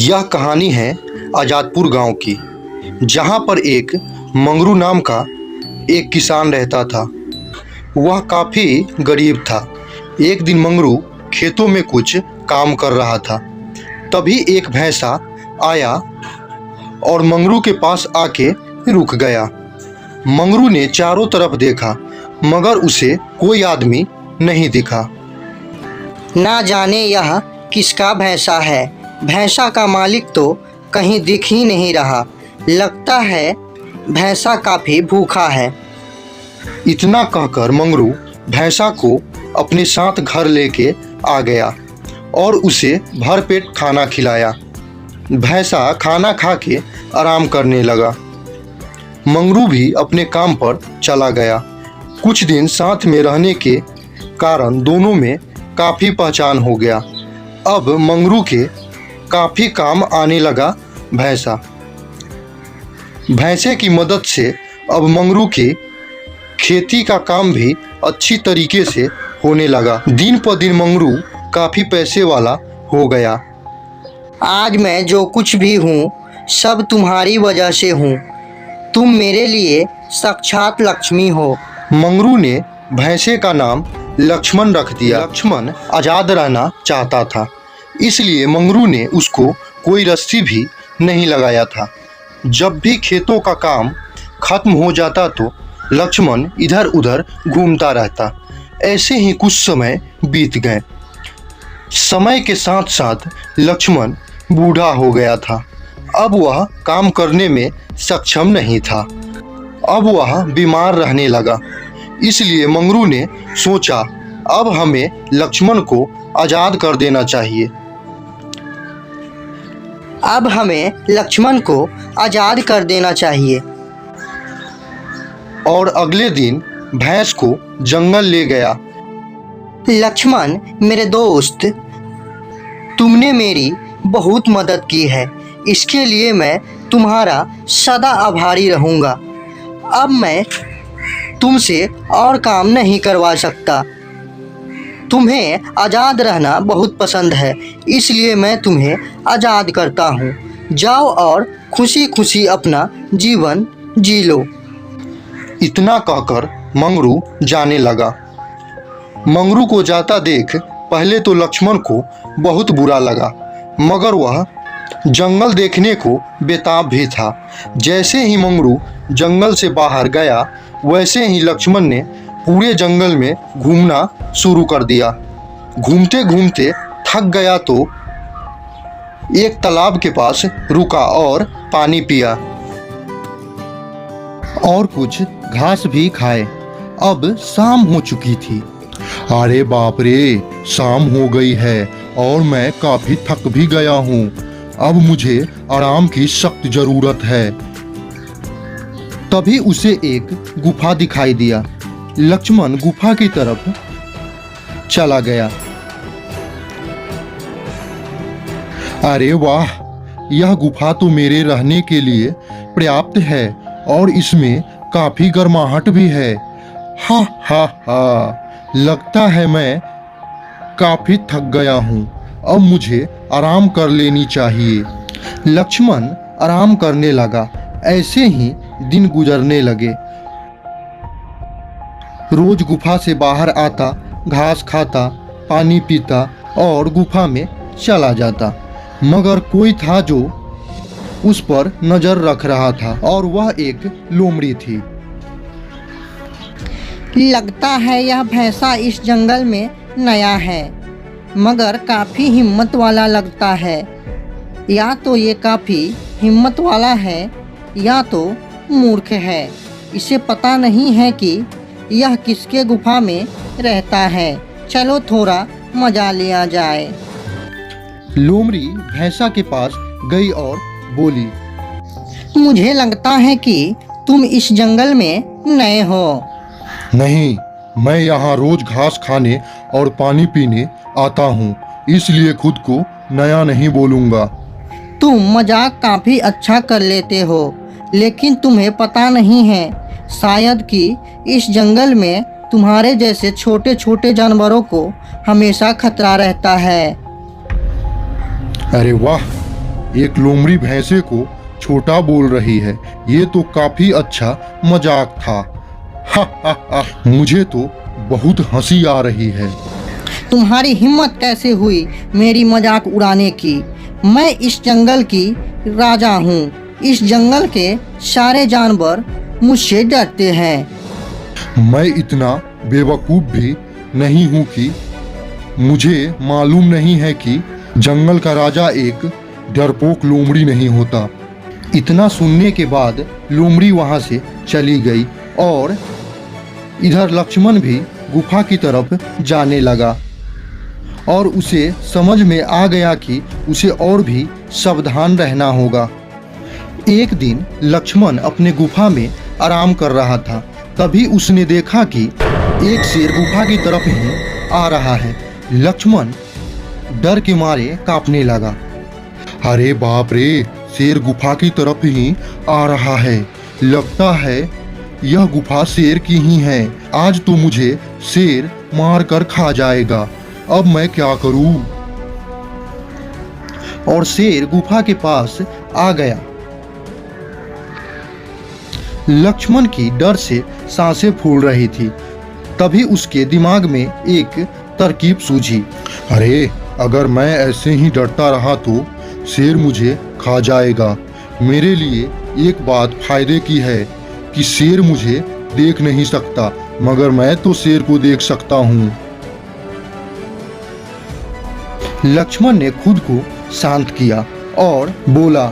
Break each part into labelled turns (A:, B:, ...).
A: यह कहानी है आज़ादपुर गांव की, जहां पर एक मंगरू नाम का एक किसान रहता था। वह काफ़ी गरीब था। एक दिन मंगरू खेतों में कुछ काम कर रहा था। तभी एक भैंसा आया और मंगरू के पास आके रुक गया। मंगरू ने चारों तरफ देखा मगर उसे कोई आदमी नहीं दिखा।
B: ना जाने यह किसका भैंसा है। भैंसा का मालिक तो कहीं दिख ही नहीं रहा। लगता है भैंसा काफ़ी भूखा है।
A: इतना कहकर मंगरू भैंसा को अपने साथ घर लेके आ गया और उसे भरपेट खाना खिलाया। भैंसा खाना खा के आराम करने लगा। मंगरू भी अपने काम पर चला गया। कुछ दिन साथ में रहने के कारण दोनों में काफ़ी पहचान हो गया। अब मंगरू के काफ़ी काम आने लगा भैंसा। भैंसे की मदद से अब मंगरू के खेती का काम भी अच्छी तरीके से होने लगा। दिन पर दिन मंगरू काफ़ी पैसे वाला हो गया।
B: आज मैं जो कुछ भी हूँ सब तुम्हारी वजह से हूँ। तुम मेरे लिए साक्षात लक्ष्मी हो।
A: मंगरू ने भैंसे का नाम लक्ष्मण रख दिया। लक्ष्मण आज़ाद रहना चाहता था, इसलिए मंगरू ने उसको कोई रस्सी भी नहीं लगाया था। जब भी खेतों का काम खत्म हो जाता तो लक्ष्मण इधर उधर घूमता रहता। ऐसे ही कुछ समय बीत गए। समय के साथ साथ लक्ष्मण बूढ़ा हो गया था। अब वह काम करने में सक्षम नहीं था। अब वह बीमार रहने लगा। इसलिए मंगरू ने सोचा अब हमें लक्ष्मण को आज़ाद कर देना चाहिए।
B: अब हमें लक्ष्मण को आज़ाद कर देना चाहिए।
A: और अगले दिन भैंस को जंगल ले गया।
B: लक्ष्मण मेरे दोस्त, तुमने मेरी बहुत मदद की है। इसके लिए मैं तुम्हारा सदा आभारी रहूँगा। अब मैं तुमसे और काम नहीं करवा सकता। तुम्हें आज़ाद रहना बहुत पसंद है, इसलिए मैं तुम्हें आज़ाद करता हूँ। जाओ और खुशी खुशी अपना जीवन जी लो।
A: इतना कहकर मंगरू जाने लगा। मंगरू को जाता देख पहले तो लक्ष्मण को बहुत बुरा लगा, मगर वह जंगल देखने को बेताब भी था। जैसे ही मंगरू जंगल से बाहर गया, वैसे ही लक्ष्मण ने पूरे जंगल में घूमना शुरू कर दिया। घूमते घूमते थक गया तो एक तालाब के पास रुका और पानी पिया और कुछ घास भी खाए। अब शाम हो चुकी थी।
C: अरे बाप रे, शाम हो गई है और मैं काफी थक भी गया हूँ। अब मुझे आराम की सख्त जरूरत है।
A: तभी उसे एक गुफा दिखाई दिया। लक्ष्मण गुफा की तरफ चला गया।
C: अरे वाह, यह गुफा तो मेरे रहने के लिए पर्याप्त है और इसमें काफी गर्माहट भी है। हा हा हा, लगता है मैं काफी थक गया हूँ। अब मुझे आराम कर लेनी चाहिए।
A: लक्ष्मण आराम करने लगा। ऐसे ही दिन गुजरने लगे। रोज गुफा से बाहर आता, घास खाता, पानी पीता और गुफा में चला जाता, मगर कोई था जो उस पर नजर रख रहा था और वह एक लोमड़ी थी।
B: लगता है यह भैंसा इस जंगल में नया है, मगर काफ़ी हिम्मत वाला लगता है। या तो ये काफ़ी हिम्मत वाला है या तो मूर्ख है। इसे पता नहीं है कि यह किसके गुफा में रहता है। चलो थोड़ा मजा लिया जाए।
A: लोमड़ी भैंसा के पास गई और बोली,
B: मुझे लगता है कि तुम इस जंगल में नए हो।
C: नहीं, मैं यहाँ रोज घास खाने और पानी पीने आता हूँ, इसलिए खुद को नया नहीं बोलूँगा।
B: तुम मजाक काफ़ी अच्छा कर लेते हो, लेकिन तुम्हें पता नहीं है शायद कि इस जंगल में तुम्हारे जैसे छोटे छोटे जानवरों को हमेशा खतरा रहता है।
C: अरे वाह, एक लोमड़ी भैंसे को छोटा बोल रही है। ये तो काफी अच्छा मजाक था। हा हा हा, मुझे तो बहुत हंसी आ रही है।
B: तुम्हारी हिम्मत कैसे हुई मेरी मजाक उड़ाने की? मैं इस जंगल की राजा हूँ। इस जंगल के सारे जानवर मुझसे डरते हैं।
C: मैं इतना बेवकूफ भी नहीं हूँ कि मुझे मालूम नहीं है कि जंगल का राजा एक डरपोक लोमड़ी नहीं होता।
A: इतना सुनने के बाद लोमड़ी वहां से चली गई और इधर लक्ष्मण भी गुफा की तरफ जाने लगा और उसे समझ में आ गया कि उसे और भी सावधान रहना होगा। एक दिन लक्ष्मण अपने गुफा में आराम कर रहा था, तभी उसने देखा कि एक शेर गुफा की तरफ ही आ रहा है। लक्ष्मण डर के मारे कांपने लगा।
C: अरे बाप रे, शेर गुफा की तरफ ही आ रहा है। लगता है यह गुफा शेर की ही है। आज तो मुझे शेर मार कर खा जाएगा। अब मैं क्या करूं?
A: और शेर गुफा के पास आ गया। लक्ष्मण की डर से सांसें फूल रही थी। तभी उसके दिमाग में एक तरकीब सूझी।
C: अरे, अगर मैं ऐसे ही डरता रहा तो शेर मुझे खा जाएगा। मेरे लिए एक बात फायदे की है कि शेर मुझे देख नहीं सकता, मगर मैं तो शेर को देख सकता हूँ।
A: लक्ष्मण ने खुद को शांत किया और बोला,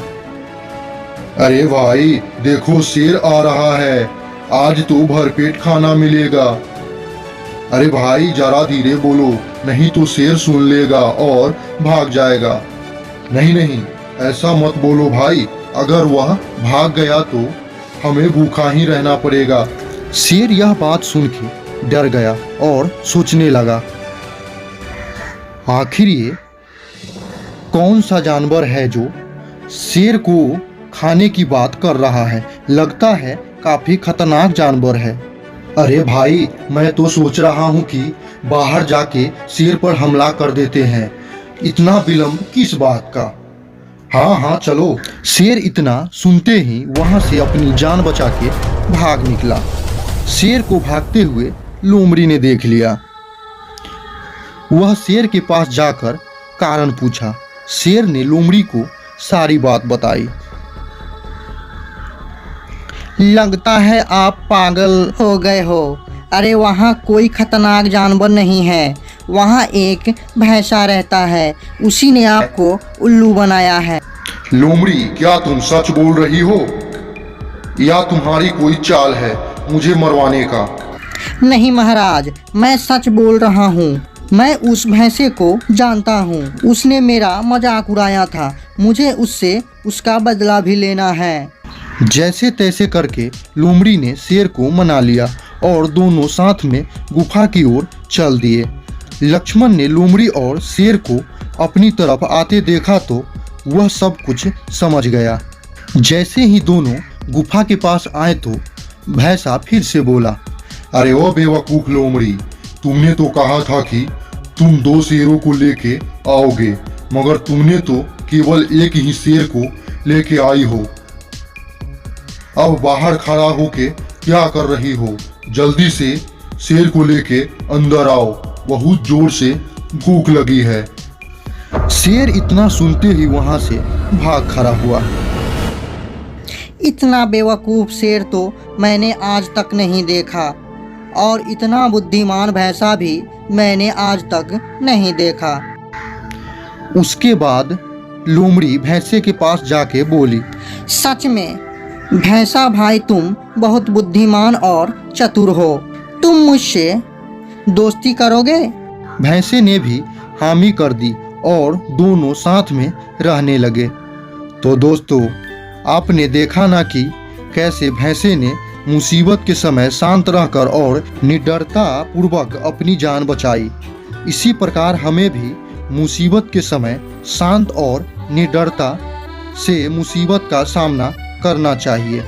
C: अरे भाई, देखो शेर आ रहा है। आज तो भरपेट खाना मिलेगा। अरे भाई, जरा धीरे बोलो, नहीं तो शेर सुन लेगा और भाग जाएगा। नहीं नहीं, ऐसा मत बोलो भाई। अगर वह भाग गया तो हमें भूखा ही रहना पड़ेगा।
A: शेर यह बात सुन के डर गया और सोचने लगा, आखिर ये कौन सा जानवर है जो शेर को खाने की बात कर रहा है? लगता है काफी खतरनाक जानवर है। अरे भाई, मैं तो सोच रहा हूँ कि बाहर जाके शेर पर हमला कर देते हैं। इतना विलंब किस बात का? हाँ हाँ चलो। शेर इतना सुनते ही वहां से अपनी जान बचा के भाग निकला। शेर को भागते हुए लोमड़ी ने देख लिया। वह शेर के पास जाकर कारण पूछा। शेर ने लोमड़ी को सारी बात बताई।
B: लगता है आप पागल हो गए हो। अरे वहाँ कोई खतरनाक जानवर नहीं है। वहाँ एक भैंसा रहता है। उसी ने आपको उल्लू बनाया है।
C: लोमड़ी, क्या तुम सच बोल रही हो या तुम्हारी कोई चाल है मुझे मरवाने का?
B: नहीं महाराज, मैं सच बोल रहा हूँ। मैं उस भैंसे को जानता हूँ। उसने मेरा मजाक उड़ाया था। मुझे उससे उसका बदला भी लेना है।
A: जैसे तैसे करके लोमड़ी ने शेर को मना लिया और दोनों साथ में गुफा की ओर चल दिए। लक्ष्मण ने लोमड़ी और शेर को अपनी तरफ आते देखा तो वह सब कुछ समझ गया। जैसे ही दोनों गुफा के पास आए तो भैंसा फिर से बोला,
C: अरे ओ बेवकूफ लोमड़ी, तुमने तो कहा था कि तुम 2 शेरों को लेके आओगे, मगर तुमने तो केवल एक ही शेर को लेके आई हो। अब बाहर खड़ा होके क्या कर रही हो? जल्दी से शेर को लेके अंदर आओ, बहुत जोर से भूख लगी है।
A: शेर इतना सुनते ही वहां से भाग खड़ा हुआ।
B: इतना बेवकूफ़ शेर तो मैंने आज तक नहीं देखा और इतना बुद्धिमान भैंसा भी मैंने आज तक नहीं देखा।
A: उसके बाद लोमड़ी भैंसे के पास जाके बोली,
B: सच में भैंसा भाई, तुम बहुत बुद्धिमान और चतुर हो। तुम मुझसे दोस्ती करोगे?
A: भैंसे ने भी हामी कर दी और दोनों साथ में रहने लगे। तो दोस्तों, आपने देखा ना कि कैसे भैंसे ने मुसीबत के समय शांत रहकर और निडरता पूर्वक अपनी जान बचाई। इसी प्रकार हमें भी मुसीबत के समय शांत और निडरता से मुसीबत का सामना करना चाहिए।